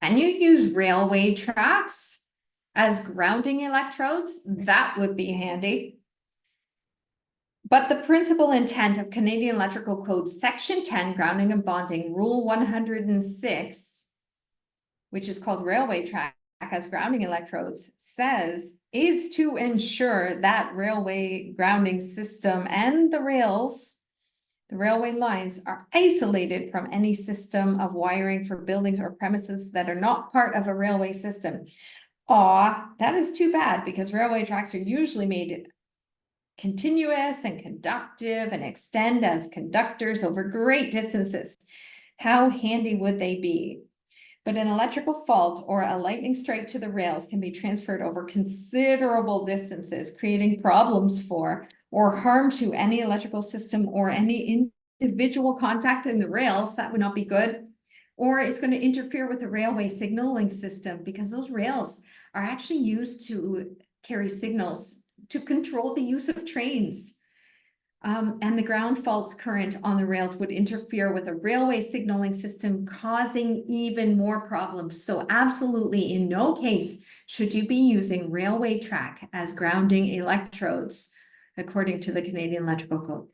Can you use railway tracks as grounding electrodes? That would be handy. But the principal intent of Canadian Electrical Code Section 10, Grounding and Bonding, Rule 106, which is called railway track as grounding electrodes, says is to ensure that railway grounding system and the rails, the railway lines, are isolated from any system of wiring for buildings or premises that are not part of a railway system. Aw, that is too bad, because railway tracks are usually made continuous and conductive and extend as conductors over great distances. How handy would they be? But an electrical fault or a lightning strike to the rails can be transferred over considerable distances, creating problems for or harm to any electrical system or any individual contact in the rails. That would not be good. Or it's going to interfere with the railway signaling system, because those rails are actually used to carry signals to control the use of trains. And the ground fault current on the rails would interfere with a railway signaling system, causing even more problems. So absolutely in no case should you be using railway track as grounding electrodes, according to the Canadian Electrical Code.